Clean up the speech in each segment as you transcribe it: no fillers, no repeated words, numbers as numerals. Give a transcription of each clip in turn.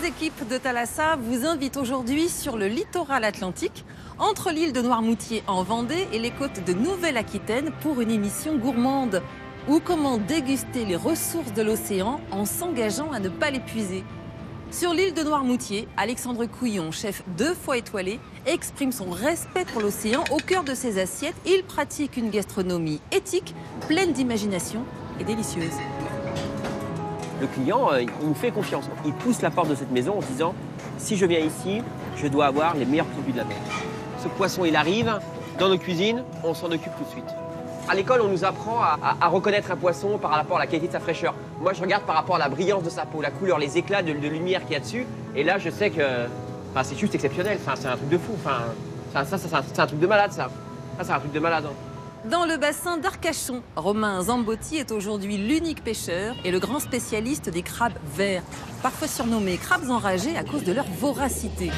Les équipes de Thalassa vous invitent aujourd'hui sur le littoral atlantique, entre l'île de Noirmoutier en Vendée et les côtes de Nouvelle-Aquitaine pour une émission gourmande. Ou comment déguster les ressources de l'océan en s'engageant à ne pas l'épuiser. Sur l'île de Noirmoutier, Alexandre Couillon, chef 2 fois étoilé, exprime son respect pour l'océan au cœur de ses assiettes. Il pratique une gastronomie éthique, pleine d'imagination et délicieuse. Le client, il nous fait confiance. Il pousse la porte de cette maison en se disant « Si je viens ici, je dois avoir les meilleurs produits de la mer. » Ce poisson, il arrive dans nos cuisines, on s'en occupe tout de suite. À l'école, on nous apprend à reconnaître un poisson par rapport à la qualité de sa fraîcheur. Moi, je regarde par rapport à la brillance de sa peau, la couleur, les éclats de lumière qu'il y a dessus. Et là, je sais que c'est juste exceptionnel. C'est un truc de fou. C'est un truc de malade, ça. Ça, c'est un truc de malade. Dans le bassin d'Arcachon, Romain Zambotti est aujourd'hui l'unique pêcheur et le grand spécialiste des crabes verts, parfois surnommés crabes enragés à cause de leur voracité.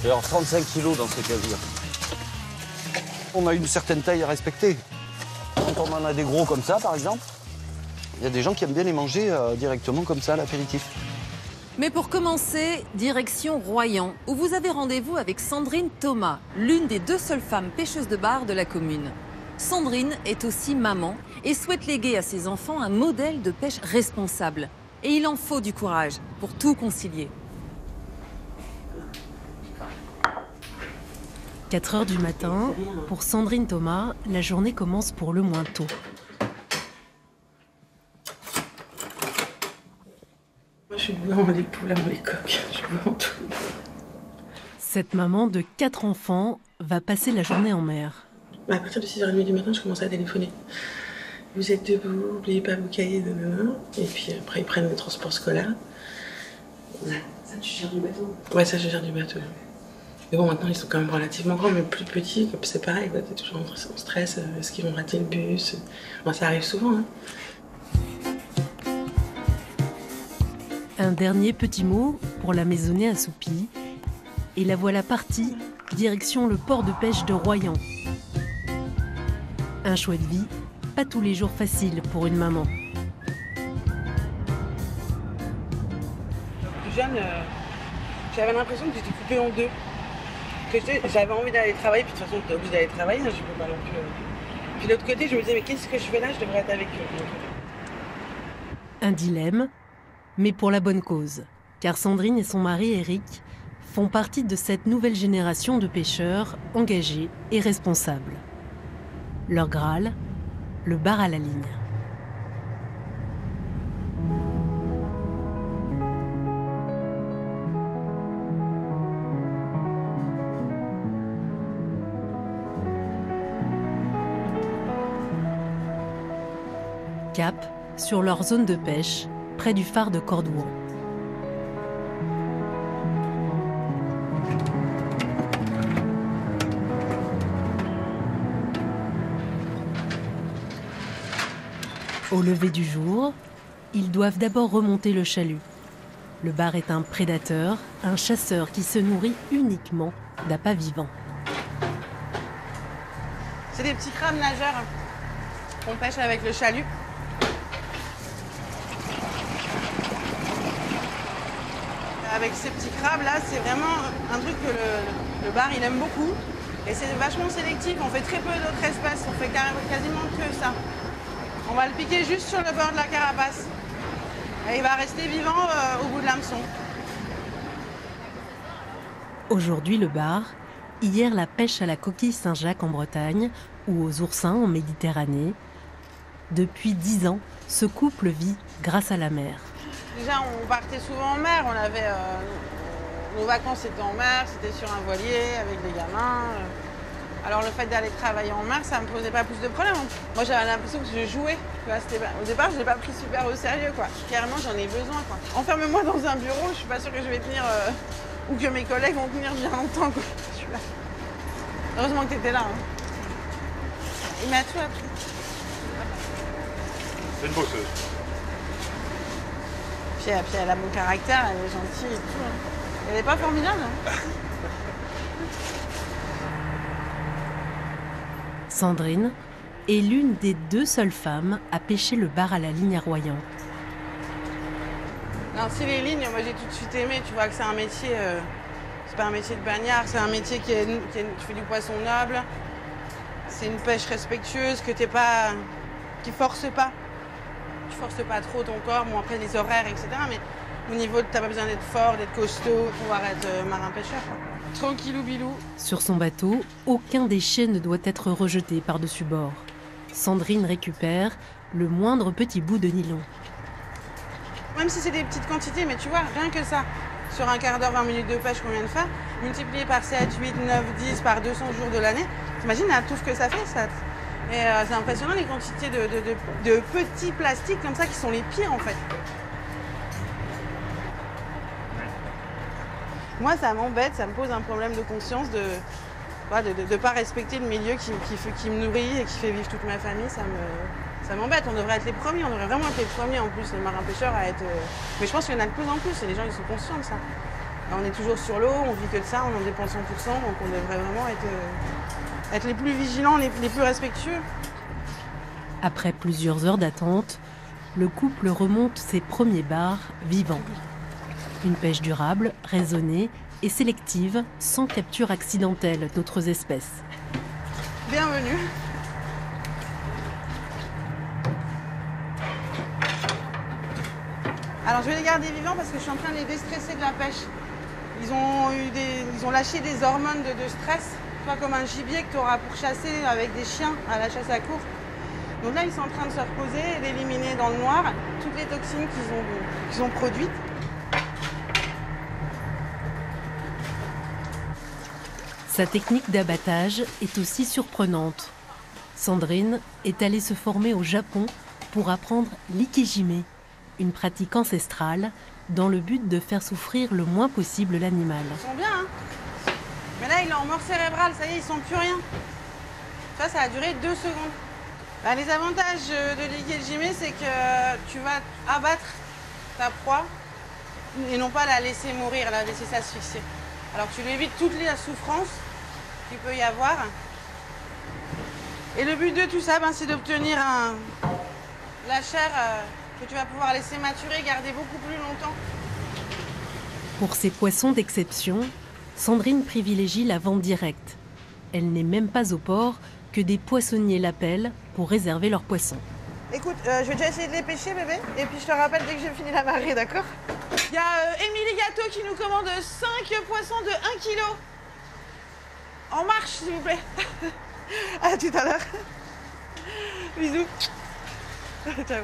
Il y a 35 kilos dans ce casier. On a une certaine taille à respecter. Quand on en a des gros comme ça, par exemple, il y a des gens qui aiment bien les manger directement comme ça à l'apéritif. Mais pour commencer, direction Royan, où vous avez rendez-vous avec Sandrine Thomas, l'une des 2 seules femmes pêcheuses de bar de la commune. Sandrine est aussi maman et souhaite léguer à ses enfants un modèle de pêche responsable. Et il en faut du courage pour tout concilier. 4 heures du matin, pour Sandrine Thomas, la journée commence pour le moins tôt. Moi, je suis dedans les poules, les coques, je suis dedans tout. Cette maman de 4 enfants va passer la journée en mer. À partir de 6h30 du matin, je commence à téléphoner. Vous êtes debout, n'oubliez pas vos cahiers, nanana. Et puis après, ils prennent le transport scolaire. Ça, tu gères du bateau? Ouais, ça, je gère du bateau. Mais bon, maintenant, ils sont quand même relativement grands, mais plus petits, c'est pareil, t'es toujours en stress. Est-ce qu'ils vont rater le bus? Moi, ça arrive souvent. Hein. Un dernier petit mot pour la maisonnée assoupie. Et la voilà partie, direction le port de pêche de Royan. Un choix de vie, pas tous les jours facile pour une maman. Plus jeune, j'avais l'impression que j'étais coupée en 2. J'avais envie d'aller travailler, puis de toute façon, t'es obligée d'aller travailler, hein, je peux pas non plus. Puis de l'autre côté, je me disais, mais qu'est-ce que je fais là? Je devrais être avec eux. Un dilemme, mais pour la bonne cause. Car Sandrine et son mari Eric font partie de cette nouvelle génération de pêcheurs engagés et responsables. Leur Graal, le bar à la ligne. Cap sur leur zone de pêche, près du phare de Cordouan. Au lever du jour, ils doivent d'abord remonter le chalut. Le bar est un prédateur, un chasseur qui se nourrit uniquement d'appâts vivants. C'est des petits crabes nageurs qu'on pêche avec le chalut. Avec ces petits crabes là, c'est vraiment un truc que le bar il aime beaucoup. Et c'est vachement sélectif, on fait très peu d'autres espèces, on fait quasiment que ça. On va le piquer juste sur le bord de la carapace. Et il va rester vivant au bout de l'hameçon. Aujourd'hui le bar, hier la pêche à la coquille Saint-Jacques en Bretagne ou aux oursins en Méditerranée. Depuis 10 ans, ce couple vit grâce à la mer. Déjà, on partait souvent en mer. On avait nos vacances étaient en mer, c'était sur un voilier avec des gamins. Alors le fait d'aller travailler en mer, ça me posait pas plus de problèmes. Moi, j'avais l'impression que je jouais. Au départ, je l'ai pas pris super au sérieux, quoi. Carrément, j'en ai besoin, quoi. Enferme-moi dans un bureau, je suis pas sûre que je vais tenir ou que mes collègues vont tenir bien longtemps, quoi. Je suis là. Heureusement que tu étais là. Hein. Il m'a tout appris. C'est une bosseuse. Puis elle a mon caractère, elle est gentille et tout. Hein. Elle n'est pas formidable. Hein. Sandrine est l'une des 2 seules femmes à pêcher le bar à la ligne à Royan. Non, si les lignes, moi j'ai tout de suite aimé. Tu vois que c'est un métier, c'est pas un métier de bagnard, c'est un métier tu fais du poisson noble. C'est une pêche respectueuse que qui force pas. Tu forces pas trop ton corps. Bon après les horaires, etc. Mais au niveau, t'as pas besoin d'être fort, d'être costaud pour pouvoir être marin-pêcheur. Tranquillou bilou. Sur son bateau, aucun déchet ne doit être rejeté par-dessus bord. Sandrine récupère le moindre petit bout de nylon. Même si c'est des petites quantités, mais tu vois, rien que ça, sur un quart d'heure, 20 minutes de pêche qu'on vient de faire, multiplié par 7, 8, 9, 10, par 200 jours de l'année, t'imagines la touffe que ça fait, ça. Et c'est impressionnant les quantités de petits plastiques comme ça qui sont les pires en fait. Moi, ça m'embête, ça me pose un problème de conscience de ne pas respecter le milieu qui me nourrit et qui fait vivre toute ma famille. Ça m'embête. On devrait être les premiers, on devrait vraiment être les premiers en plus, les marins-pêcheurs à être... Mais je pense qu'il y en a de plus en plus et les gens ils sont conscients de ça. Alors, on est toujours sur l'eau, on vit que de ça, on en dépense 100%, donc on devrait vraiment être les plus vigilants, les plus respectueux. Après plusieurs heures d'attente, le couple remonte ses premiers bars vivants. Une pêche durable, raisonnée et sélective, sans capture accidentelle d'autres espèces. Bienvenue. Alors je vais les garder vivants parce que je suis en train de les déstresser de la pêche. Ils ont lâché des hormones de stress, toi comme un gibier que tu auras pour chasser avec des chiens à la chasse à courre. Donc là ils sont en train de se reposer et d'éliminer dans le noir toutes les toxines qu'ils ont produites. Sa technique d'abattage est aussi surprenante. Sandrine est allée se former au Japon pour apprendre l'ikejime, une pratique ancestrale dans le but de faire souffrir le moins possible l'animal. Ils sont bien, hein. Mais là, il est en mort cérébrale, ça y est, ils sentent plus rien. Ça a duré 2 secondes. Bah, les avantages de l'ikejime, c'est que tu vas abattre ta proie et non pas la laisser mourir, la laisser s'asphyxier. Alors tu lui évites toutes les souffrances qu'il peut y avoir. Et le but de tout ça, c'est d'obtenir la chair que tu vas pouvoir laisser maturer, garder beaucoup plus longtemps. Pour ces poissons d'exception, Sandrine privilégie la vente directe. Elle n'est même pas au port que des poissonniers l'appellent pour réserver leurs poissons. Écoute, je vais déjà essayer de les pêcher, bébé, et puis je te rappelle dès que j'ai fini la marée, d'accord? Il y a Émilie Gâteau qui nous commande 5 poissons de 1 kg. En marche, s'il vous plaît. À tout à l'heure. Bisous. Ciao.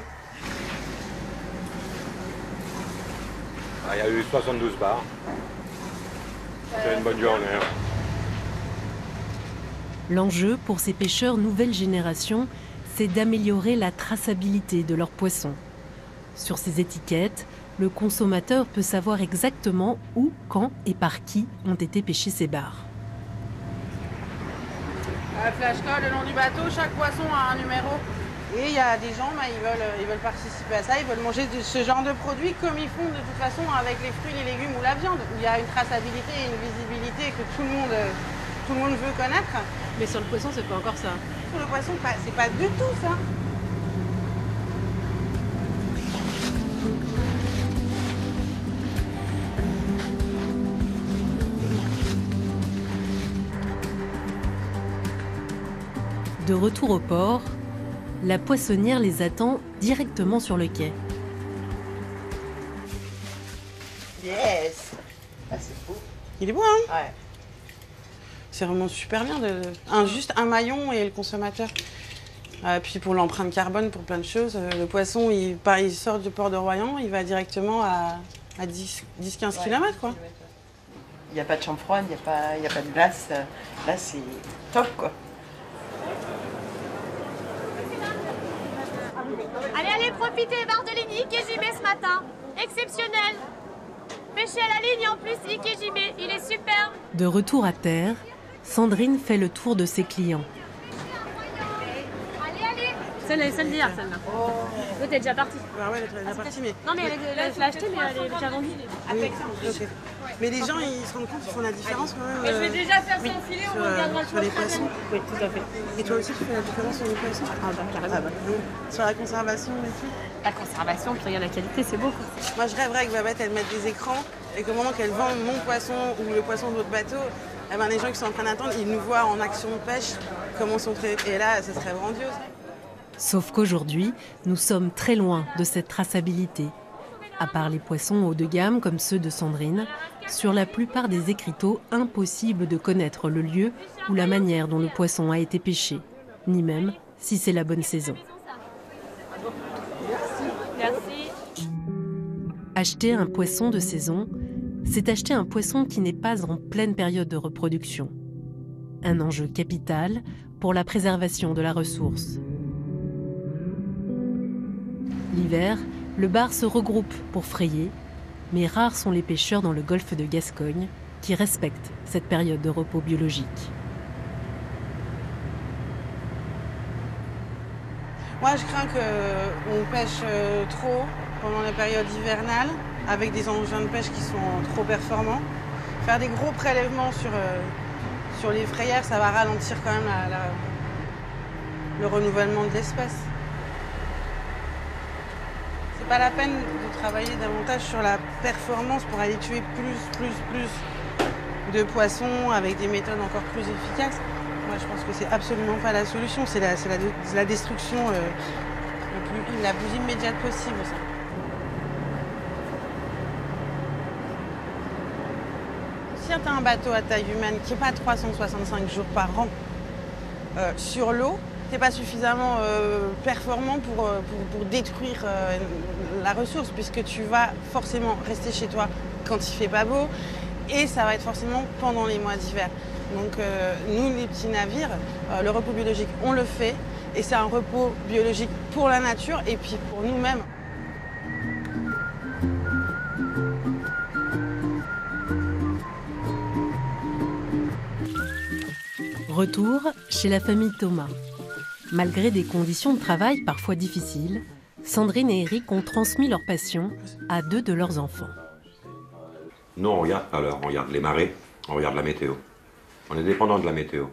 Il y a eu 72 bars. C'est une bonne journée. L'enjeu pour ces pêcheurs nouvelle génération, c'est d'améliorer la traçabilité de leurs poissons. Sur ces étiquettes, le consommateur peut savoir exactement où, quand et par qui ont été pêchés ces bars. Flashcall le long du bateau, chaque poisson a un numéro. Et il y a des gens, ils veulent participer à ça, ils veulent manger ce genre de produits comme ils font de toute façon avec les fruits, les légumes ou la viande. Il y a une traçabilité et une visibilité que tout le monde veut connaître. Mais sur le poisson, c'est pas encore ça. Sur le poisson, c'est pas du tout ça. De retour au port, la poissonnière les attend directement sur le quai. Yes. Ah, c'est beau. Il est beau, hein? Ouais. C'est vraiment super bien. Juste un maillon et le consommateur. Puis pour l'empreinte carbone, pour plein de choses. Le poisson, il sort du port de Royan, il va directement à 10-15 km, quoi. Il n'y a pas de chambre froide, il n'y a pas de glace. Là, c'est top, quoi. Allez, profitez, barre de ligne Ikejime ce matin. Exceptionnel. Pêcher à la ligne en plus, Ikejime, il est superbe. De retour à terre, Sandrine fait le tour de ses clients. Allez. Celle-là d'hier, celle-là. L'autre est déjà partie. Ah ouais, elle est déjà partie, mais... Non, mais elle l'a acheté, mais elle est déjà vendue. Oui, ok. Mais les gens, ils se rendent compte qu'ils font la différence quand même. Mais je vais déjà faire son filet, on regardera sur les poissons. Oui, tout à fait. Et toi aussi, tu fais la différence sur les poissons? Ah bah carrément. Ah bah, oui. Sur la conservation et tout. La conservation, puis regarde la qualité, c'est beau. Quoi. Moi, je rêverais que Babette, elle mette des écrans et qu'au moment qu'elle vend mon poisson ou le poisson de votre bateau, eh ben, les gens qui sont en train d'attendre, ils nous voient en action de pêche, comment sont traités. Et là, ce serait grandiose. Sauf qu'aujourd'hui, nous sommes très loin de cette traçabilité. À part les poissons haut de gamme comme ceux de Sandrine, sur la plupart des écriteaux, impossible de connaître le lieu ou la manière dont le poisson a été pêché, ni même si c'est la bonne saison. Merci. Acheter un poisson de saison, c'est acheter un poisson qui n'est pas en pleine période de reproduction. Un enjeu capital pour la préservation de la ressource. L'hiver, le bar se regroupe pour frayer, mais rares sont les pêcheurs dans le golfe de Gascogne qui respectent cette période de repos biologique. Moi, je crains qu'on pêche trop pendant les périodes hivernales, avec des engins de pêche qui sont trop performants. Faire des gros prélèvements sur les frayères, ça va ralentir quand même le renouvellement de l'espèce. C'est pas la peine de travailler davantage sur la performance pour aller tuer plus de poissons avec des méthodes encore plus efficaces. Moi, je pense que c'est absolument pas la solution. C'est la destruction la plus immédiate possible. Ça. Si tu as un bateau à taille humaine qui n'est pas 365 jours par an sur l'eau, t'es pas suffisamment performant pour détruire la ressource, puisque tu vas forcément rester chez toi quand il fait pas beau, et ça va être forcément pendant les mois d'hiver. Donc nous, les petits navires, le repos biologique, on le fait, et c'est un repos biologique pour la nature et puis pour nous-mêmes. Retour chez la famille Thomas. Malgré des conditions de travail parfois difficiles, Sandrine et Eric ont transmis leur passion à 2 de leurs enfants. Nous, on regarde pas l'heure, on regarde les marées, on regarde la météo. On est dépendant de la météo.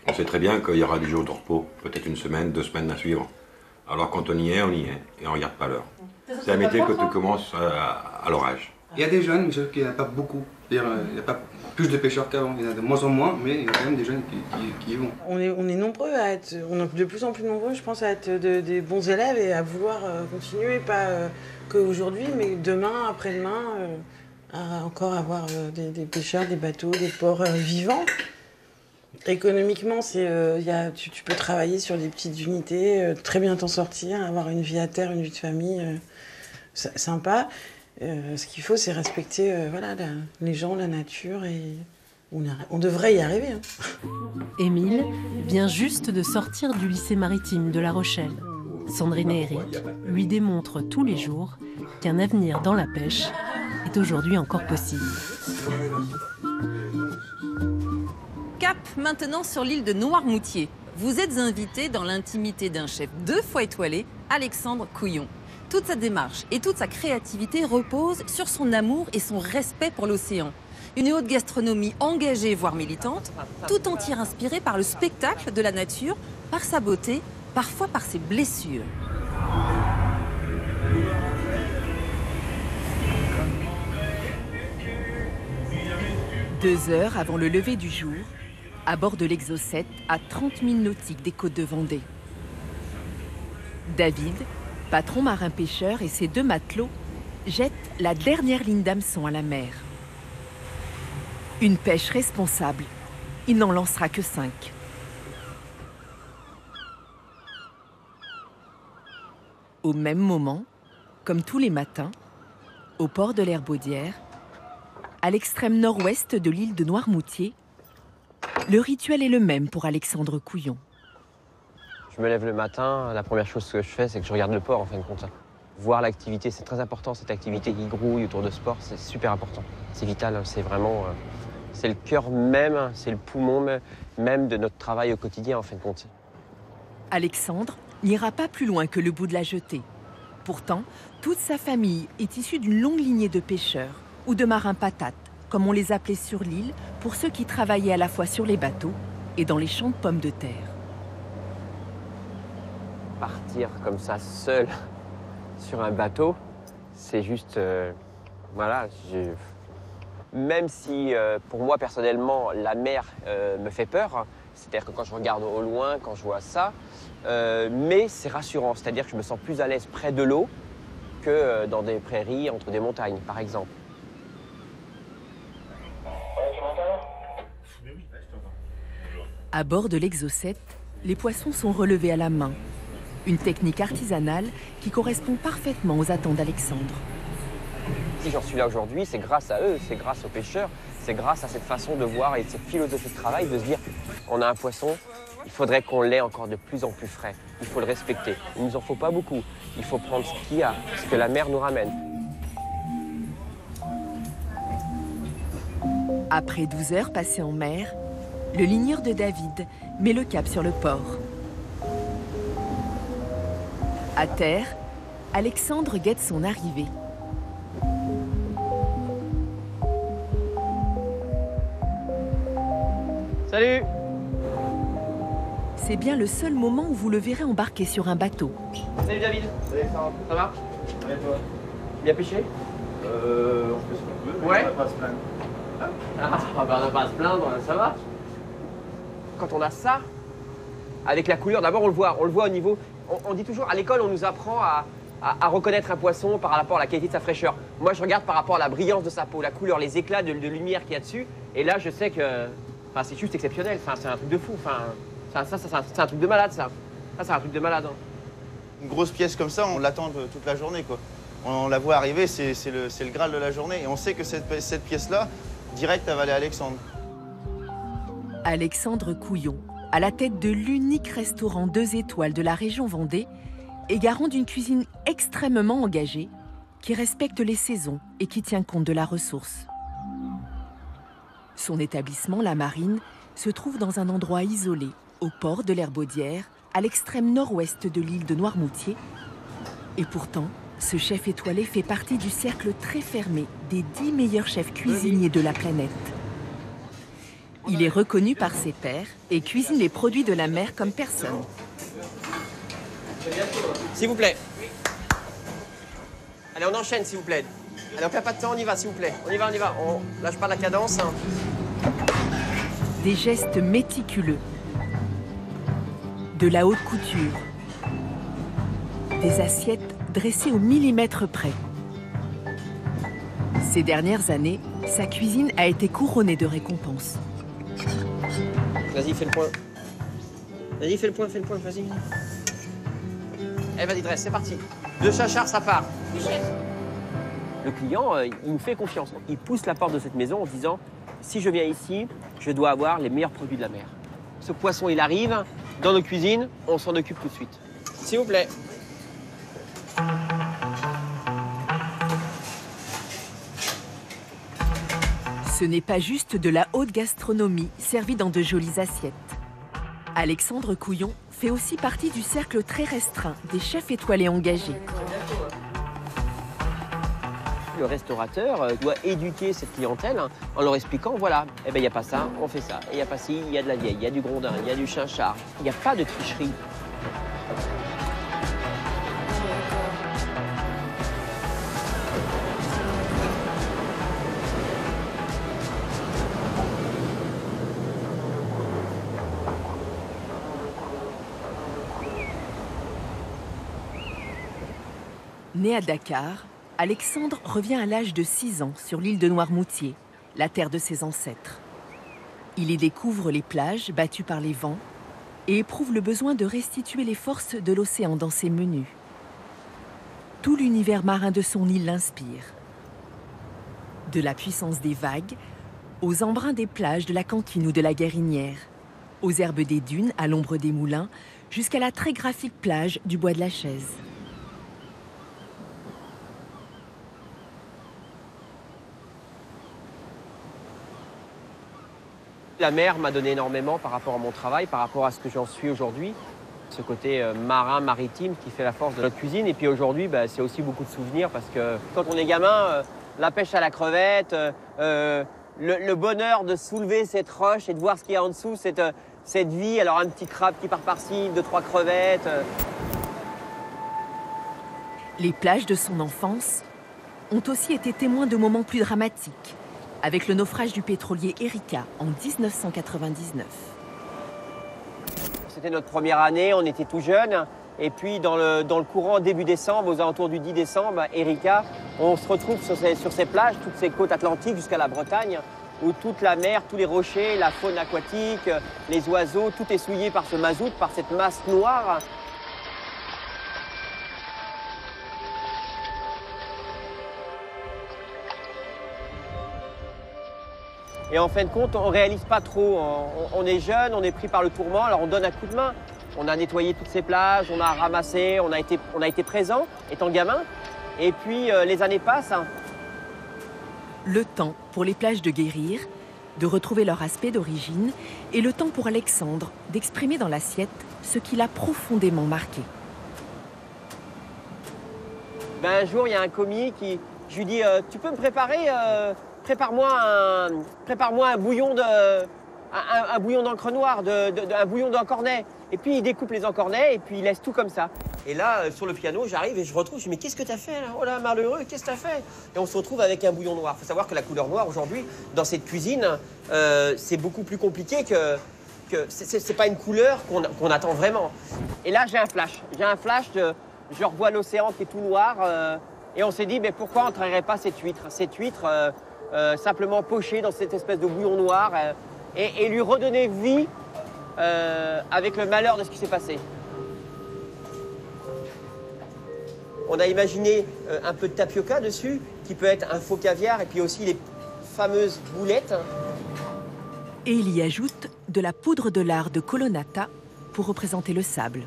On sait très bien qu'il y aura des jours de repos, peut-être 1 semaine, 2 semaines à suivre. Alors quand on y est, et on regarde pas l'heure. C'est la météo que tu commences à l'orage. Il y a des jeunes, mais sauf qu'il n'y en a pas beaucoup. Il n'y a pas plus de pêcheurs qu'avant, il y en a de moins en moins, mais il y a quand même des jeunes qui y vont. On est nombreux à être, on est de plus en plus nombreux, je pense, à être des bons élèves et à vouloir continuer, pas qu'aujourd'hui, mais demain, après-demain, à encore avoir des pêcheurs, des bateaux, des ports vivants. Économiquement, tu peux travailler sur des petites unités, très bien t'en sortir, avoir une vie à terre, une vie de famille sympa. Ce qu'il faut, c'est respecter les gens, la nature, et on devrait y arriver. Hein. Émile vient juste de sortir du lycée maritime de La Rochelle. Sandrine et Eric lui démontrent tous les jours qu'un avenir dans la pêche est aujourd'hui encore possible. Cap maintenant sur l'île de Noirmoutier. Vous êtes invité dans l'intimité d'un chef 2 fois étoilé, Alexandre Couillon. Toute sa démarche et toute sa créativité reposent sur son amour et son respect pour l'océan. Une haute gastronomie engagée, voire militante, tout entière inspirée par le spectacle de la nature, par sa beauté, parfois par ses blessures. Deux heures avant le lever du jour, à bord de l'Exocet, à 30 000 nautiques des côtes de Vendée. David, patron marin-pêcheur, et ses 2 matelots jettent la dernière ligne d'hameçon à la mer. Une pêche responsable. Il n'en lancera que 5. Au même moment, comme tous les matins, au port de l'Herbaudière, à l'extrême nord-ouest de l'île de Noirmoutier, le rituel est le même pour Alexandre Couillon. Je me lève le matin, la première chose que je fais, c'est que je regarde le port en fin de compte. Voir l'activité, c'est très important, cette activité qui grouille autour de ce port, c'est super important. C'est vital, c'est vraiment... c'est le cœur même, c'est le poumon même de notre travail au quotidien en fin de compte. Alexandre n'ira pas plus loin que le bout de la jetée. Pourtant, toute sa famille est issue d'une longue lignée de pêcheurs ou de marins patates, comme on les appelait sur l'île, pour ceux qui travaillaient à la fois sur les bateaux et dans les champs de pommes de terre. Partir comme ça seul sur un bateau, c'est juste... voilà, même si pour moi personnellement la mer me fait peur, c'est-à-dire que quand je regarde au loin, quand je vois ça, mais c'est rassurant, c'est-à-dire que je me sens plus à l'aise près de l'eau que dans des prairies, entre des montagnes par exemple. À bord de l'Exocet, les poissons sont relevés à la main. Une technique artisanale qui correspond parfaitement aux attentes d'Alexandre. Si j'en suis là aujourd'hui, c'est grâce à eux, c'est grâce aux pêcheurs, c'est grâce à cette façon de voir et cette philosophie de travail de se dire on a un poisson, il faudrait qu'on l'ait encore de plus en plus frais. Il faut le respecter. Il ne nous en faut pas beaucoup. Il faut prendre ce qu'il y a, ce que la mer nous ramène. Après 12 heures passées en mer, le ligneur de David met le cap sur le port. À terre, Alexandre guette son arrivée. Salut! C'est bien le seul moment où vous le verrez embarquer sur un bateau. Salut David! Salut, Ça va? Salut toi. Bien pêché? On fait ce qu'on peut, mais Ouais. on va pas se plaindre. Ah, on va pas se plaindre, ça va? Quand on a ça, avec la couleur, d'abord on le voit au niveau... On dit toujours, à l'école, on nous apprend à reconnaître un poisson par rapport à la qualité de sa fraîcheur. Moi, je regarde par rapport à la brillance de sa peau, la couleur, les éclats de lumière qu'il y a dessus. Et là, je sais que c'est juste exceptionnel. C'est un truc de fou. C'est un truc de malade, ça. Ça, c'est un truc de malade. Hein. Une grosse pièce comme ça, on l'attend toute la journée, quoi. On la voit arriver, c'est le Graal de la journée. Et on sait que cette pièce-là, direct, elle va aller à Alexandre. Alexandre Couillon, à la tête de l'unique restaurant 2 étoiles de la région Vendée, est garant d'une cuisine extrêmement engagée, qui respecte les saisons et qui tient compte de la ressource. Son établissement, la Marine, se trouve dans un endroit isolé, au port de l'Herbaudière, à l'extrême nord-ouest de l'île de Noirmoutier. Et pourtant, ce chef étoilé fait partie du cercle très fermé des 10 meilleurs chefs cuisiniers de la planète. Il est reconnu par ses pairs et cuisine les produits de la mer comme personne. S'il vous plaît. Allez, on enchaîne, s'il vous plaît. Allez, on perd pas de temps, on y va, s'il vous plaît. On y va, on y va. On lâche pas la cadence. Hein. Des gestes méticuleux. De la haute couture. Des assiettes dressées au millimètre près. Ces dernières années, sa cuisine a été couronnée de récompenses. Vas-y, fais le point. Vas-y, fais le point, vas-y. Allez, vas-y, dresse, c'est parti. De chachard, ça part. Le client, il nous fait confiance. Il pousse la porte de cette maison en se disant si je viens ici, je dois avoir les meilleurs produits de la mer. Ce poisson, il arrive dans nos cuisines, on s'en occupe tout de suite. S'il vous plaît. Ce n'est pas juste de la haute gastronomie servie dans de jolies assiettes. Alexandre Couillon fait aussi partie du cercle très restreint des chefs étoilés engagés. Le restaurateur doit éduquer cette clientèle en leur expliquant, voilà, eh ben, il n'y a pas ça, on fait ça. Il n'y a pas ci, il y a de la vieille, il y a du grondin, il y a du chinchard. Il n'y a pas de tricherie. Né à Dakar, Alexandre revient à l'âge de 6 ans sur l'île de Noirmoutier, la terre de ses ancêtres. Il y découvre les plages battues par les vents et éprouve le besoin de restituer les forces de l'océan dans ses menus. Tout l'univers marin de son île l'inspire. De la puissance des vagues, aux embruns des plages de la Cantine ou de la Guérinière, aux herbes des dunes à l'ombre des moulins, jusqu'à la très graphique plage du Bois de la Chaise. La mer m'a donné énormément par rapport à mon travail, par rapport à ce que j'en suis aujourd'hui. Ce côté marin, maritime qui fait la force de notre cuisine. Et puis aujourd'hui, c'est aussi beaucoup de souvenirs parce que quand on est gamin, la pêche à la crevette, le bonheur de soulever cette roche et de voir ce qu'il y a en dessous, cette vie. Alors un petit crabe qui part par-ci, 2-3 crevettes. Les plages de son enfance ont aussi été témoins de moments plus dramatiques, avec le naufrage du pétrolier Erika en 1999. C'était notre première année, on était tout jeunes. Et puis dans le courant début décembre, aux alentours du 10 décembre, Erika, on se retrouve sur ces plages, toutes ces côtes atlantiques jusqu'à la Bretagne, où toute la mer, tous les rochers, la faune aquatique, les oiseaux, tout est souillé par ce mazout, par cette masse noire. Et en fin de compte, on ne réalise pas trop. On est jeune, on est pris par le tourment, alors on donne un coup de main. On a nettoyé toutes ces plages, on a ramassé, on a été présent, étant gamin. Et puis les années passent. Le temps pour les plages de guérir, de retrouver leur aspect d'origine, et le temps pour Alexandre d'exprimer dans l'assiette ce qui l'a profondément marqué. Un jour, il y a un commis qui... Je lui dis, tu peux me préparer prépare-moi un bouillon un bouillon d'encre noire, un bouillon d'encornet. Et puis il découpe les encornets et puis il laisse tout comme ça. Et là, sur le piano, j'arrive et je retrouve, je dis mais qu'est-ce que t'as fait là? Oh là, malheureux, qu'est-ce que t'as fait? Et on se retrouve avec un bouillon noir. Il faut savoir que la couleur noire aujourd'hui, dans cette cuisine, c'est beaucoup plus compliqué que c'est pas une couleur qu'on attend vraiment. Et là, j'ai un flash. Je revois l'océan qui est tout noir. Et on s'est dit, mais pourquoi on ne traiterait pas cette huître? Cette huître simplement pochée dans cette espèce de bouillon noir et lui redonner vie avec le malheur de ce qui s'est passé. On a imaginé un peu de tapioca dessus, qui peut être un faux caviar, et puis aussi les fameuses boulettes. Et il y ajoute de la poudre de lard de Colonnata pour représenter le sable.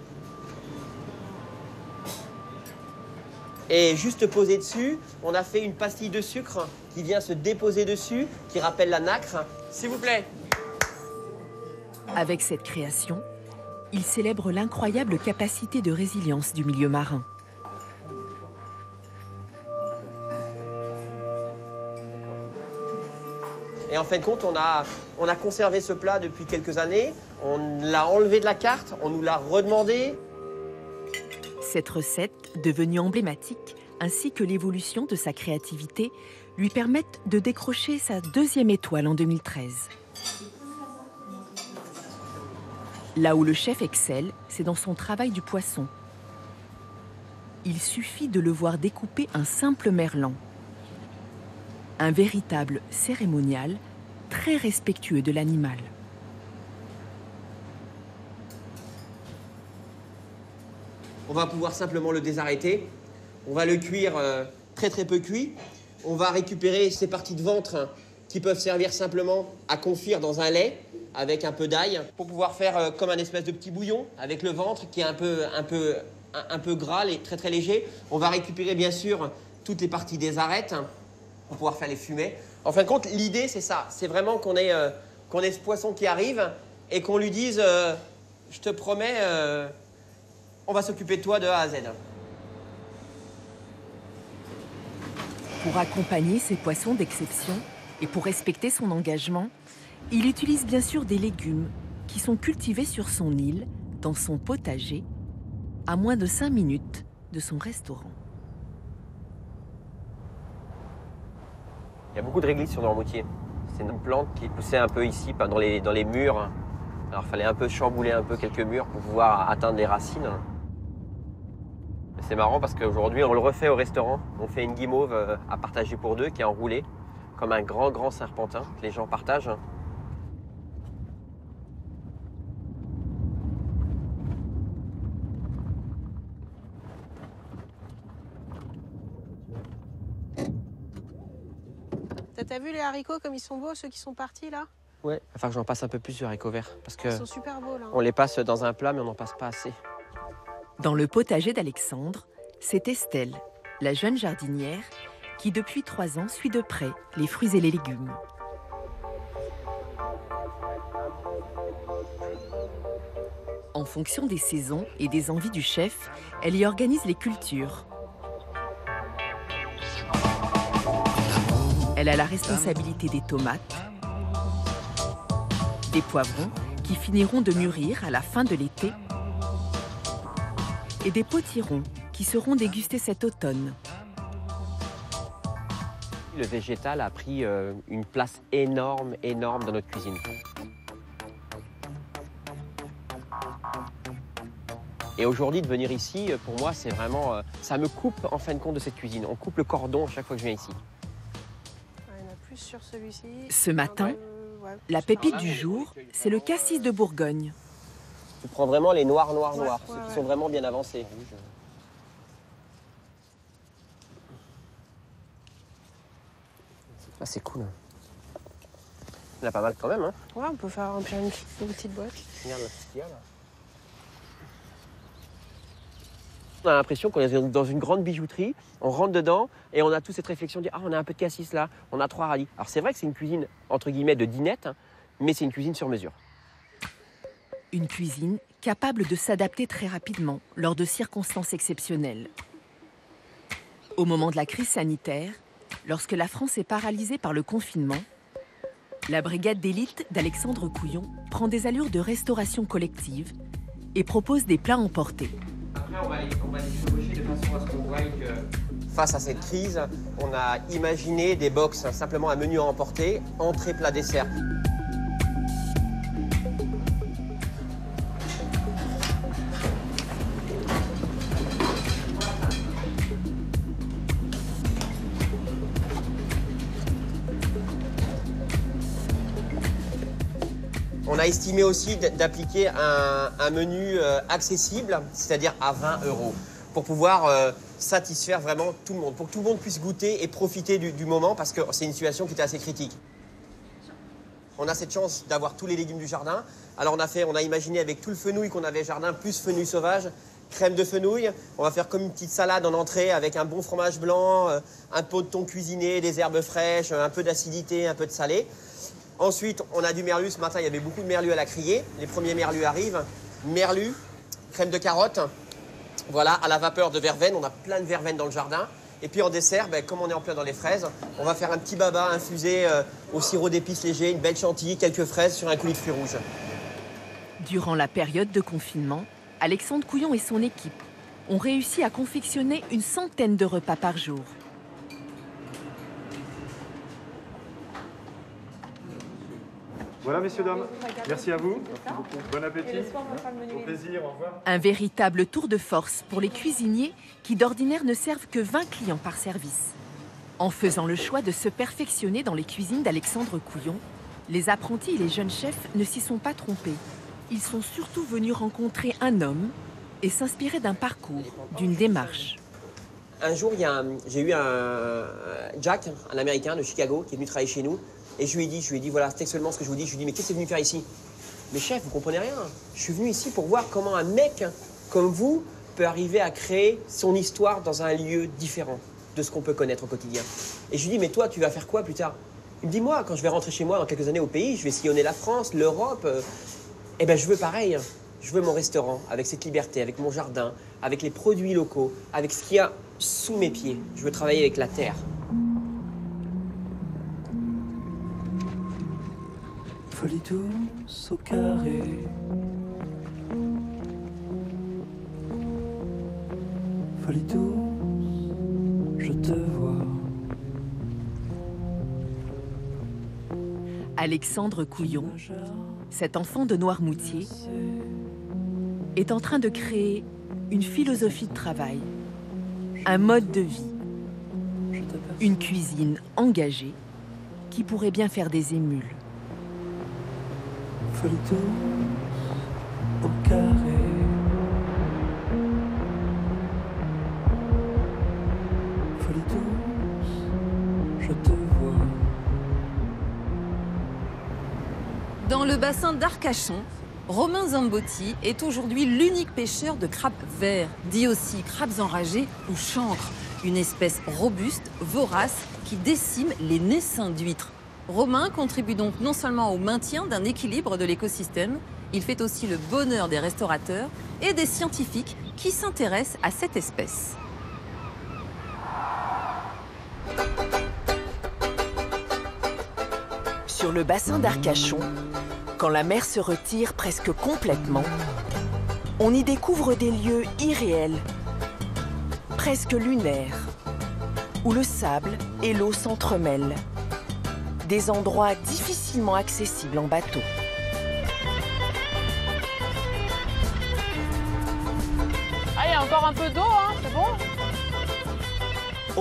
Et juste posé dessus, on a fait une pastille de sucre qui vient se déposer dessus, qui rappelle la nacre. S'il vous plaît. Avec cette création, il célèbre l'incroyable capacité de résilience du milieu marin. Et en fin de compte, on a conservé ce plat depuis quelques années. On l'a enlevé de la carte, on nous l'a redemandé. Cette recette, devenue emblématique, ainsi que l'évolution de sa créativité, lui permettent de décrocher sa 2e étoile en 2013. Là où le chef excelle, c'est dans son travail du poisson. Il suffit de le voir découper un simple merlan. Un véritable cérémonial, très respectueux de l'animal. On va pouvoir simplement le désarrêter. On va le cuire très peu cuit. On va récupérer ces parties de ventre qui peuvent servir simplement à confire dans un lait avec un peu d'ail pour pouvoir faire comme un espèce de petit bouillon avec le ventre qui est un peu gras et très léger. On va récupérer bien sûr toutes les parties des arêtes pour pouvoir faire les fumets. En fin de compte, l'idée c'est ça. C'est vraiment qu'on ait ce poisson qui arrive et qu'on lui dise je te promets, on va s'occuper de toi de A à Z. Pour accompagner ces poissons d'exception et pour respecter son engagement, il utilise bien sûr des légumes qui sont cultivés sur son île, dans son potager, à moins de 5 minutes de son restaurant. Il y a beaucoup de réglisse sur Noirmoutier. C'est une plante qui poussait un peu ici, dans les murs. Alors il fallait un peu chambouler quelques murs pour pouvoir atteindre les racines. C'est marrant parce qu'aujourd'hui, on le refait au restaurant. On fait une guimauve à partager pour deux qui est enroulée comme un grand serpentin que les gens partagent. T'as vu les haricots comme ils sont beaux, ceux qui sont partis là? Ouais, enfin j'en passe un peu plus de haricots verts parce que ils sont super beaux là. On les passe dans un plat mais on n'en passe pas assez. Dans le potager d'Alexandre, c'est Estelle, la jeune jardinière, qui depuis 3 ans suit de près les fruits et les légumes. En fonction des saisons et des envies du chef, elle y organise les cultures. Elle a la responsabilité des tomates, des poivrons qui finiront de mûrir à la fin de l'été et des potirons qui seront dégustés cet automne. Le végétal a pris une place énorme dans notre cuisine. Et aujourd'hui, de venir ici, pour moi, c'est vraiment... ça me coupe, en fin de compte, de cette cuisine. On coupe le cordon à chaque fois que je viens ici. Il y en a plus sur celui-ci. Ce matin, la pépite du jour, c'est le cassis de Bourgogne. Tu prends vraiment les noirs, ceux qui sont vraiment bien avancés. Ah, c'est cool. Il y en a pas mal quand même, hein. Ouais, on peut faire remplir une petite boîte. Regarde ce qu'il y a là. On a l'impression qu'on est dans une grande bijouterie, on rentre dedans et on a toute cette réflexion de dire « Ah, on a un peu de cassis là, on a 3 radis ». Alors c'est vrai que c'est une cuisine, entre guillemets, de dinette, hein, mais c'est une cuisine sur mesure. Une cuisine capable de s'adapter très rapidement lors de circonstances exceptionnelles. Au moment de la crise sanitaire, lorsque la France est paralysée par le confinement, la brigade d'élite d'Alexandre Couillon prend des allures de restauration collective et propose des plats emportés. Après, on va les chevaucher de façon à ce qu'on voie que face à cette crise, on a imaginé des box, simplement un menu à emporter, entrée, plat, dessert. On a estimé aussi d'appliquer un menu accessible, c'est-à-dire à 20 €, pour pouvoir satisfaire vraiment tout le monde, pour que tout le monde puisse goûter et profiter du moment, parce que c'est une situation qui était assez critique. On a cette chance d'avoir tous les légumes du jardin. Alors on a imaginé avec tout le fenouil qu'on avait au jardin, plus fenouil sauvage, crème de fenouil. On va faire comme une petite salade en entrée avec un bon fromage blanc, un pot de thon cuisiné, des herbes fraîches, un peu d'acidité, un peu de salé. Ensuite, on a du merlu. Ce matin, il y avait beaucoup de merlu à la criée. Les premiers merlus arrivent. Merlu, crème de carotte, voilà, à la vapeur de verveine. On a plein de verveine dans le jardin. Et puis en dessert, comme on est en plein dans les fraises, on va faire un petit baba infusé au sirop d'épices léger, une belle chantilly, quelques fraises sur un coulis de fruits rouges. Durant la période de confinement, Alexandre Couillon et son équipe ont réussi à confectionner une centaine de repas par jour. Voilà, messieurs, dames. Merci à vous. Bon appétit. Au plaisir, au revoir. Un véritable tour de force pour les cuisiniers qui d'ordinaire ne servent que 20 clients par service. En faisant le choix de se perfectionner dans les cuisines d'Alexandre Couillon, les apprentis et les jeunes chefs ne s'y sont pas trompés. Ils sont surtout venus rencontrer un homme et s'inspirer d'un parcours, d'une démarche. Un jour, j'ai eu Jack, un Américain de Chicago, qui est venu travailler chez nous. Et je lui ai dit, voilà, textuellement ce que je vous dis. Je lui ai dit, mais qu'est-ce que vous êtes venu faire ici? Mais chef, vous comprenez rien. Je suis venu ici pour voir comment un mec comme vous peut arriver à créer son histoire dans un lieu différent de ce qu'on peut connaître au quotidien. Et je lui ai dit, mais toi, tu vas faire quoi plus tard? Il me dit, moi, quand je vais rentrer chez moi dans quelques années au pays, je vais sillonner la France, l'Europe. Eh bien, je veux pareil. Je veux mon restaurant avec cette liberté, avec mon jardin, avec les produits locaux, avec ce qu'il y a sous mes pieds. Je veux travailler avec la terre. Folie douce au carré. Folie douce, je te vois. Alexandre Couillon, cet enfant de Noirmoutier, est en train de créer une philosophie de travail, un mode de vie, une cuisine engagée qui pourrait bien faire des émules. Folie douce au carré. Folie douce, je te vois. Dans le bassin d'Arcachon, Romain Zambotti est aujourd'hui l'unique pêcheur de crabes verts, dit aussi crabes enragés ou chancres, une espèce robuste, vorace, qui décime les naissins d'huîtres. Romain contribue donc non seulement au maintien d'un équilibre de l'écosystème, il fait aussi le bonheur des restaurateurs et des scientifiques qui s'intéressent à cette espèce. Sur le bassin d'Arcachon, quand la mer se retire presque complètement, on y découvre des lieux irréels, presque lunaires, où le sable et l'eau s'entremêlent. Des endroits difficilement accessibles en bateau. Ah, il y a encore un peu d'eau, hein, c'est bon.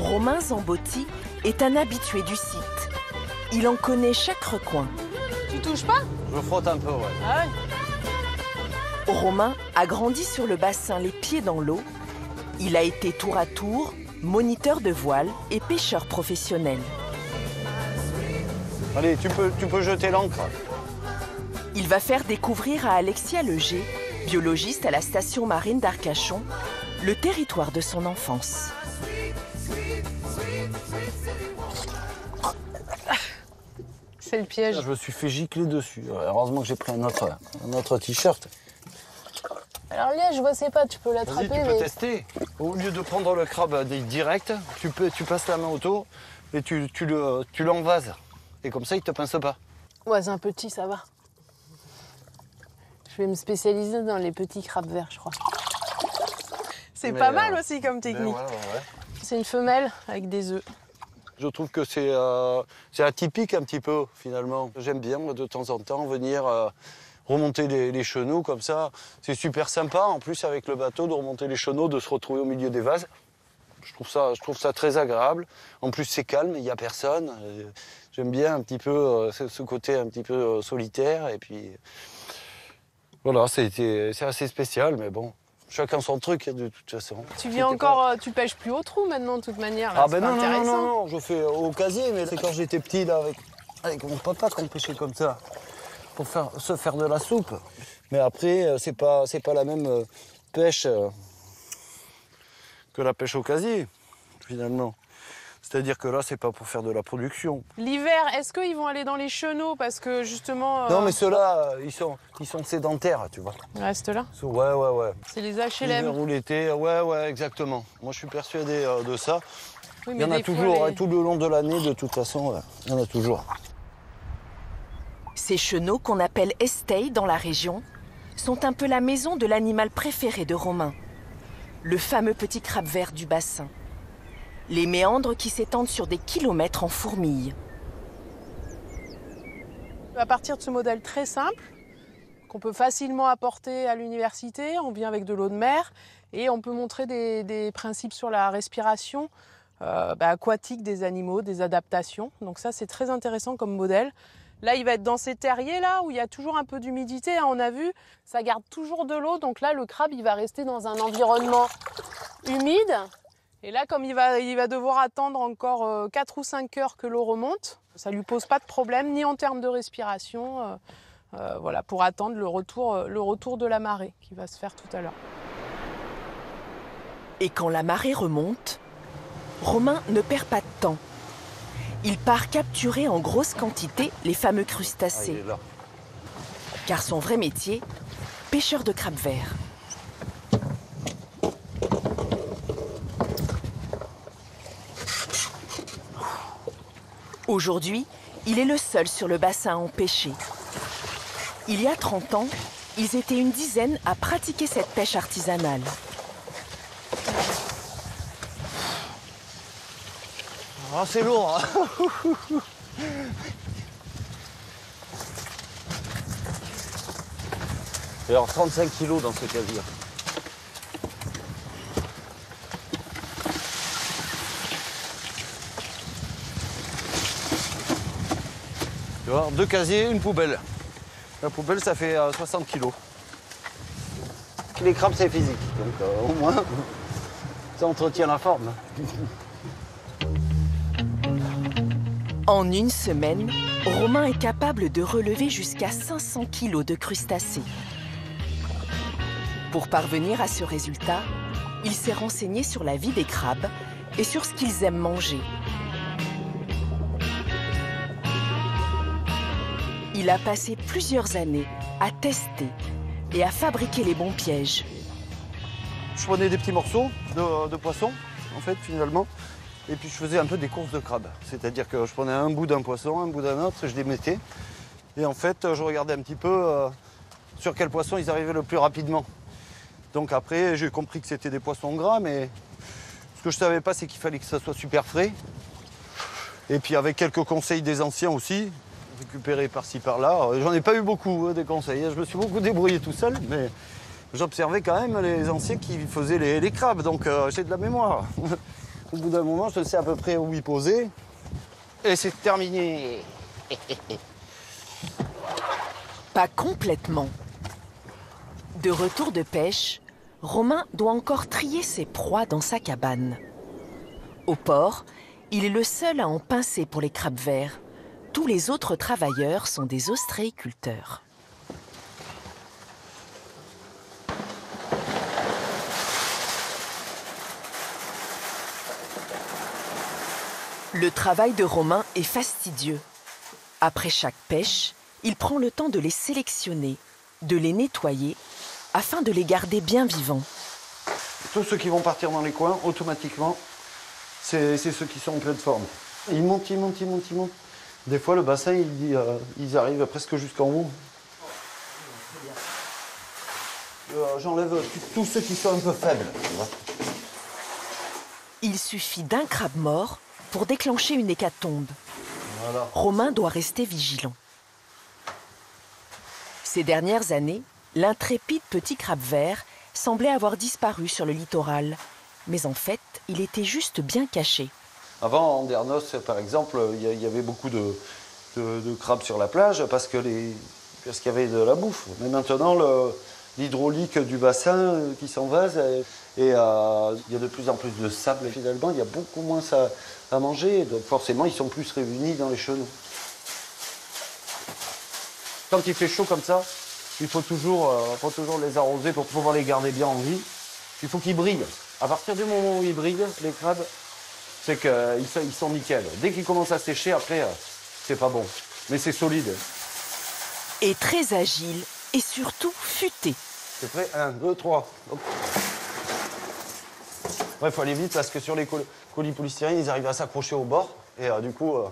Romain Zambotti est un habitué du site. Il en connaît chaque recoin. Tu touches pas? Je frotte un peu, ouais. Ah ouais. Romain a grandi sur le bassin les pieds dans l'eau. Il a été tour à tour moniteur de voile et pêcheur professionnel. Allez, tu peux jeter l'ancre. Il va faire découvrir à Alexia Leger, biologiste à la station marine d'Arcachon, le territoire de son enfance. C'est le piège. Je me suis fait gicler dessus. Heureusement que j'ai pris un autre t-shirt. Alors là, je vois c'est pas, tu peux l'attraper. Vas-y, tu peux tester. Au lieu de prendre le crabe direct, tu passes la main autour et tu l'envases. Et comme ça, il te pince pas. Ouais, c'est un petit, ça va. Je vais me spécialiser dans les petits crabes verts, je crois. C'est pas mal aussi comme technique. Ouais. C'est une femelle avec des œufs. Je trouve que c'est atypique un petit peu, finalement. J'aime bien, moi, de temps en temps, venir remonter les chenaux comme ça. C'est super sympa, en plus, avec le bateau, de remonter les chenaux, de se retrouver au milieu des vases. Je trouve ça très agréable. En plus, c'est calme, il n'y a personne. J'aime bien un petit peu ce côté un petit peu solitaire. Et puis, voilà, c'est assez spécial, mais bon. Chacun son truc, de toute façon. Tu viens encore, tu pêches plus au trou maintenant, de toute manière. Là, ah ben non, je fais au casier, mais c'est quand j'étais petit, là, avec mon papa qu'on pêchait comme ça, pour se faire de la soupe. Mais après, c'est pas la même pêche que la pêche au casier, finalement. C'est-à-dire que là, c'est pas pour faire de la production. L'hiver, est-ce qu'ils vont aller dans les chenaux parce que justement... Non, mais ceux-là, ils sont sédentaires, tu vois. Ils restent là? Ouais. C'est les HLM. L'hiver ou l'été, ouais, exactement. Moi, je suis persuadé de ça. Oui, il y en a toujours, tout le long de l'année, de toute façon, il y en a toujours. Ces chenaux, qu'on appelle estailles dans la région, sont un peu la maison de l'animal préféré de Romain, le fameux petit crabe vert du bassin. Les méandres qui s'étendent sur des kilomètres en fourmilles. À partir de ce modèle très simple, qu'on peut facilement apporter à l'université, on vient avec de l'eau de mer et on peut montrer des principes sur la respiration aquatique des animaux, des adaptations. Donc ça, c'est très intéressant comme modèle. Là, il va être dans ces terriers là où il y a toujours un peu d'humidité. On a vu, ça garde toujours de l'eau. Donc là, le crabe, il va rester dans un environnement humide. Et là, comme il va devoir attendre encore 4 ou 5 heures que l'eau remonte, ça ne lui pose pas de problème, ni en termes de respiration, pour attendre le retour de la marée qui va se faire tout à l'heure. Et quand la marée remonte, Romain ne perd pas de temps. Il part capturer en grosse quantité les fameux crustacés. Car son vrai métier, pêcheur de crabes verts. Aujourd'hui, il est le seul sur le bassin à en pêcher. Il y a 30 ans, ils étaient une dizaine à pratiquer cette pêche artisanale. Ah, c'est lourd, hein. Il y a 35 kilos dans ce casier. Tu vois, 2 casiers, une poubelle. La poubelle, ça fait 60 kilos. Les crabes, c'est physique, donc au moins, ça entretient la forme. En une semaine, Romain est capable de relever jusqu'à 500 kilos de crustacés. Pour parvenir à ce résultat, il s'est renseigné sur la vie des crabes et sur ce qu'ils aiment manger. Il a passé plusieurs années à tester et à fabriquer les bons pièges. Je prenais des petits morceaux de poisson, en fait, finalement. Et puis je faisais un peu des courses de crabes. C'est-à-dire que je prenais un bout d'un poisson, un bout d'un autre, je les mettais. Et en fait, je regardais un petit peu sur quel poisson ils arrivaient le plus rapidement. Donc après, j'ai compris que c'était des poissons gras, mais ce que je ne savais pas, c'est qu'il fallait que ça soit super frais. Et puis avec quelques conseils des anciens aussi, récupérés par-ci par-là. J'en ai pas eu beaucoup des conseils, je me suis beaucoup débrouillé tout seul, mais j'observais quand même les anciens qui faisaient les crabes, donc j'ai de la mémoire. Au bout d'un moment, je sais à peu près où y poser. Et c'est terminé. Pas complètement. De retour de pêche, Romain doit encore trier ses proies dans sa cabane. Au port, il est le seul à en pincer pour les crabes verts. Tous les autres travailleurs sont des ostréiculteurs. Le travail de Romain est fastidieux. Après chaque pêche, il prend le temps de les sélectionner, de les nettoyer, afin de les garder bien vivants. Tous ceux qui vont partir dans les coins, automatiquement, c'est ceux qui sont en pleine forme. Ils montent, ils montent, ils montent, ils montent. Des fois, le bassin, ils arrivent presque jusqu'en haut. J'enlève tous ceux qui sont un peu faibles. Il suffit d'un crabe mort pour déclencher une hécatombe. Voilà. Romain doit rester vigilant. Ces dernières années, l'intrépide petit crabe vert semblait avoir disparu sur le littoral. Mais en fait, il était juste bien caché. Avant, en Andernos, par exemple, il y avait beaucoup de crabes sur la plage parce qu'il y avait de la bouffe. Mais maintenant, l'hydraulique du bassin qui s'envase et il y a de plus en plus de sable. Finalement, il y a beaucoup moins à manger. Donc forcément, ils sont plus réunis dans les chenaux. Quand il fait chaud comme ça, il faut toujours les arroser pour pouvoir les garder bien en vie. Il faut qu'ils brillent. À partir du moment où ils brillent, les crabes, c'est qu'ils sont nickel. Dès qu'ils commencent à sécher, après, c'est pas bon. Mais c'est solide. Et très agile et surtout futé. C'est prêt? 1, 2, 3. Il faut aller vite parce que sur les colis polystyrène, ils arrivent à s'accrocher au bord. Et du coup,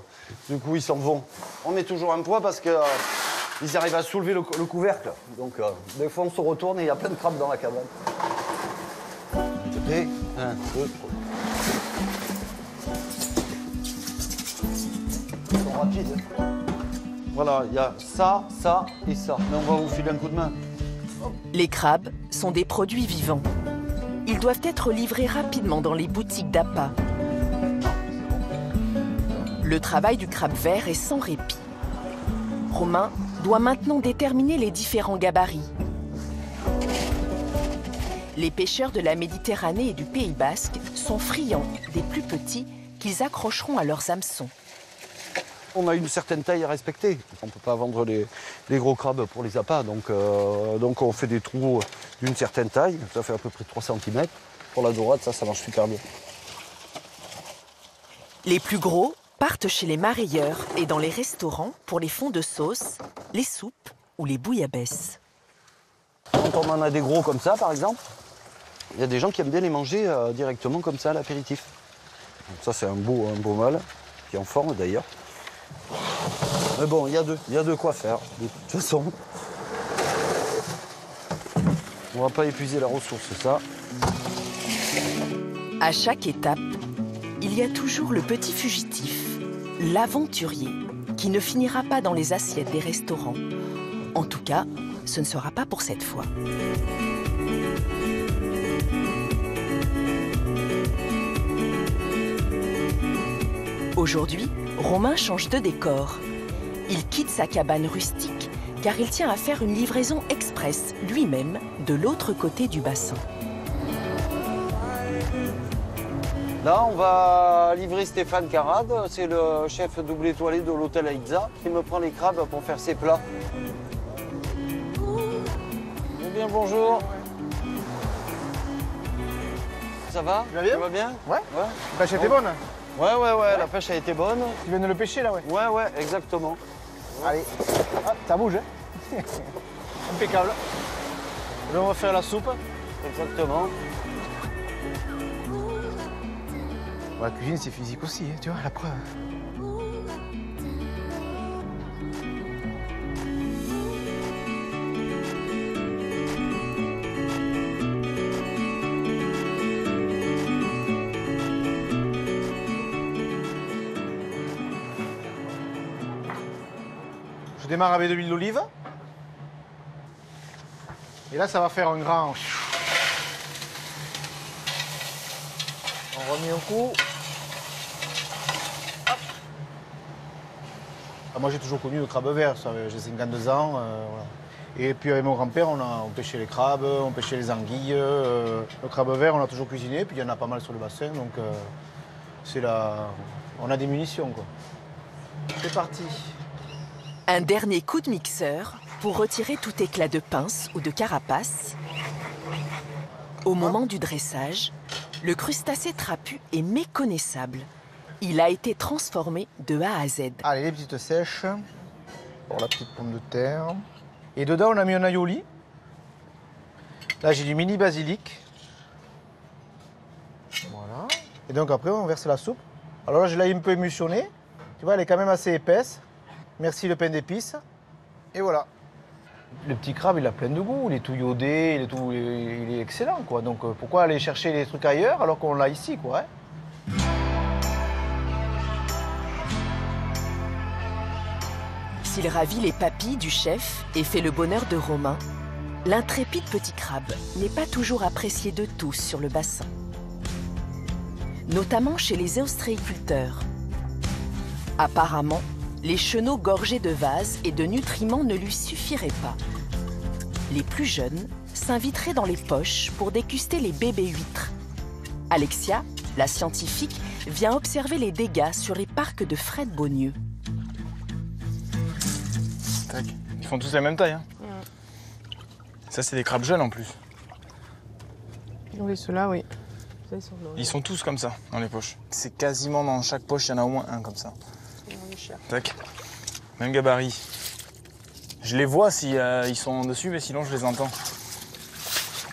ils s'en vont. On met toujours un poids parce qu'ils arrivent à soulever le couvercle. Donc, des fois, on se retourne et il y a plein de crabes dans la cabane. C'est prêt? 1, 2, 3. Ils sont rapides. Voilà, il y a ça, ça et ça. Mais on va vous filer un coup de main. Les crabes sont des produits vivants. Ils doivent être livrés rapidement dans les boutiques d'appât. Le travail du crabe vert est sans répit. Romain doit maintenant déterminer les différents gabarits. Les pêcheurs de la Méditerranée et du Pays Basque sont friands des plus petits qu'ils accrocheront à leurs hameçons. On a une certaine taille à respecter. On ne peut pas vendre les gros crabes pour les appâts, donc on fait des trous d'une certaine taille. Ça fait à peu près 3 cm. Pour la dorade, ça marche super bien. Les plus gros partent chez les marailleurs et dans les restaurants pour les fonds de sauce, les soupes ou les bouillabaisse. Quand on en a des gros comme ça, par exemple, il y a des gens qui aiment bien les manger directement comme ça à l'apéritif. Ça, c'est un beau mâle, qui est en forme d'ailleurs. Mais bon, il y a de quoi faire, de toute façon. On va pas épuiser la ressource, ça. À chaque étape, il y a toujours le petit fugitif, l'aventurier, qui ne finira pas dans les assiettes des restaurants. En tout cas, ce ne sera pas pour cette fois. Aujourd'hui, Romain change de décor. Il quitte sa cabane rustique car il tient à faire une livraison express lui-même de l'autre côté du bassin. Là, on va livrer Stéphane Carade, c'est le chef double étoilé de l'hôtel Aïza. Il me prend les crabes pour faire ses plats. Bien, bonjour. Ça va? Tu vas bien? Ça va bien? Ouais. La pêche était bonne? Ouais, la pêche a été bonne. Tu viens de le pêcher là, ouais? Ouais, exactement. Allez, hop, ça bouge, hein. Impeccable. Là, on va faire la soupe. Exactement. La cuisine, c'est physique aussi, tu vois, la preuve. Je démarre avec de l'huile d'olive. Et là, ça va faire un grand... On remet un coup. Hop. Moi, j'ai toujours connu le crabe vert. J'ai 52 ans. Voilà. Et puis, avec mon grand-père, on pêchait les crabes, on pêchait les anguilles. Le crabe vert, on l'a toujours cuisiné. Puis, il y en a pas mal sur le bassin. Donc, on a des munitions, quoi. C'est parti. Un dernier coup de mixeur pour retirer tout éclat de pince ou de carapace. Au moment du dressage, le crustacé trapu est méconnaissable. Il a été transformé de A à Z. Allez, les petites sèches pour la petite pomme de terre. Et dedans, on a mis un aioli. Là, j'ai du mini basilic. Voilà. Et donc après, on verse la soupe. Alors là, je l'ai un peu émulsionnée. Tu vois, elle est quand même assez épaisse. Merci le pain d'épices. Et voilà. Le petit crabe, il a plein de goût. Il est tout iodé, il est excellent, quoi. Donc pourquoi aller chercher les trucs ailleurs alors qu'on l'a ici, quoi, hein? S'il ravit les papilles du chef et fait le bonheur de Romain, l'intrépide petit crabe n'est pas toujours apprécié de tous sur le bassin. Notamment chez les ostréiculteurs. Apparemment, les chenaux gorgés de vase et de nutriments ne lui suffiraient pas. Les plus jeunes s'inviteraient dans les poches pour déguster les bébés huîtres. Alexia, la scientifique, vient observer les dégâts sur les parcs de Fred Beaunieu. Tac. Ils font tous la même taille. Hein. Ouais. Ça, c'est des crabes jeunes en plus. Oui, ceux-là, oui. Ils sont tous comme ça dans les poches. C'est quasiment dans chaque poche, il y en a au moins un comme ça. Tac. Même gabarit. Je les vois si ils sont dessus, mais sinon je les entends.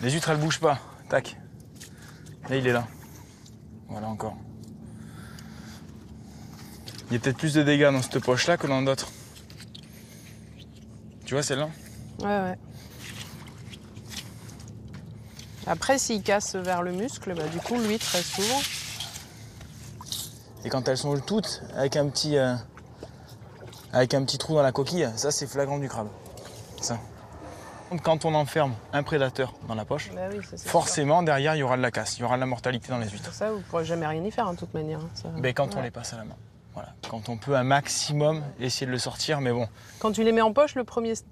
Les huîtres, elles bougent pas. Tac. Là, il est là. Voilà encore. Il y a peut-être plus de dégâts dans cette poche-là que dans d'autres. Tu vois celle-là? Ouais. Après, s'il casse vers le muscle, bah, du coup, l'huître, elle s'ouvre. Et quand elles sont toutes avec un petit trou dans la coquille, ça c'est flagrant du crabe. Ça. Quand on enferme un prédateur dans la poche, bah oui, ça, forcément sûr. Derrière il y aura de la casse, il y aura de la mortalité dans les huîtres. Pour ça, vous ne pourrez jamais rien y faire en toute manière. Ça... Mais quand on les passe à la main. Voilà. Quand on peut un maximum essayer de le sortir, mais bon. Quand tu les mets en poche,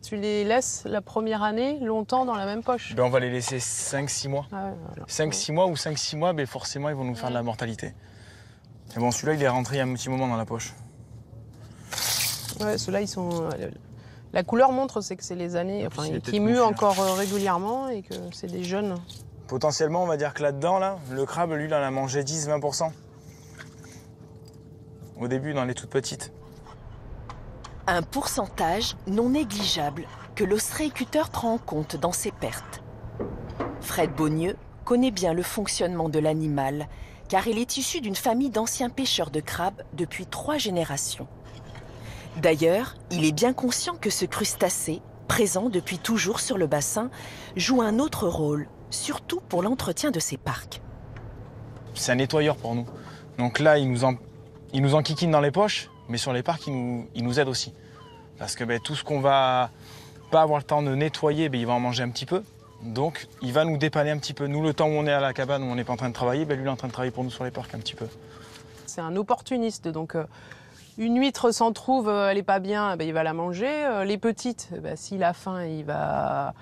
tu les laisses la première année longtemps dans la même poche. Ben, on va les laisser 5-6 mois. Ah ouais, voilà. 5-6 mois ou 5-6 mois, ben, forcément ils vont nous faire de la mortalité. Et bon, celui-là il est rentré il y a un petit moment dans la poche. Ouais, ceux-là, ils sont... La couleur montre c'est que c'est les années, enfin, qui muent encore régulièrement et que c'est des jeunes. Potentiellement, on va dire que là-dedans, là, le crabe, lui, il en a mangé 10-20%. Au début, dans les toutes petites. Un pourcentage non négligeable que l'ostréiculteur prend en compte dans ses pertes. Fred Beaunieu connaît bien le fonctionnement de l'animal, car il est issu d'une famille d'anciens pêcheurs de crabes depuis 3 générations. D'ailleurs, il est bien conscient que ce crustacé, présent depuis toujours sur le bassin, joue un autre rôle, surtout pour l'entretien de ces parcs. C'est un nettoyeur pour nous. Donc là, il nous enquiquine dans les poches, mais sur les parcs, il nous aide aussi. Parce que tout ce qu'on va pas avoir le temps de nettoyer, il va en manger un petit peu. Donc, il va nous dépanner un petit peu. Nous, le temps où on est à la cabane, où on n'est pas en train de travailler, lui, il est en train de travailler pour nous sur les parcs un petit peu. C'est un opportuniste, donc une huître s'en trouve, elle n'est pas bien, il va la manger. Les petites, s'il a faim, il va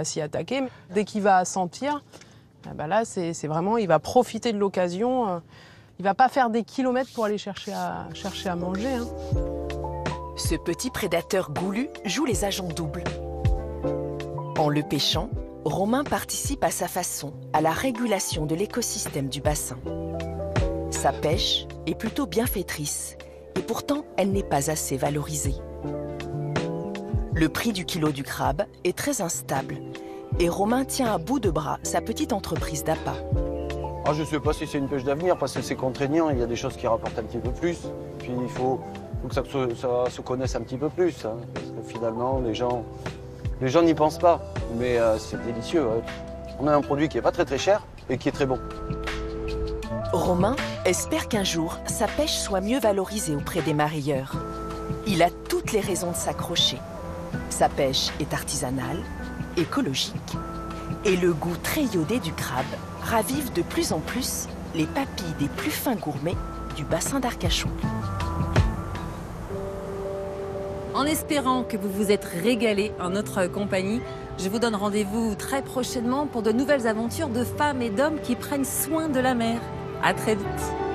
s'y attaquer. Dès qu'il va sentir, là, c'est vraiment, il va profiter de l'occasion. Il ne va pas faire des kilomètres pour aller chercher à manger. Hein. Ce petit prédateur goulu joue les agents doubles. En le pêchant, Romain participe à sa façon à la régulation de l'écosystème du bassin. Sa pêche est plutôt bienfaitrice et pourtant elle n'est pas assez valorisée. Le prix du kilo du crabe est très instable et Romain tient à bout de bras sa petite entreprise d'appât. Ah, je ne sais pas si c'est une pêche d'avenir, parce que c'est contraignant, il y a des choses qui rapportent un petit peu plus. Puis il faut que ça se connaisse un petit peu plus, hein, parce que finalement, les gens n'y pensent pas. Mais c'est délicieux. Hein. On a un produit qui n'est pas très très cher et qui est très bon. Romain espère qu'un jour, sa pêche soit mieux valorisée auprès des marailleurs. Il a toutes les raisons de s'accrocher. Sa pêche est artisanale, écologique, et le goût très iodé du crabe ravive de plus en plus les papilles des plus fins gourmets du bassin d'Arcachon. En espérant que vous vous êtes régalés en notre compagnie, je vous donne rendez-vous très prochainement pour de nouvelles aventures de femmes et d'hommes qui prennent soin de la mer. À très vite.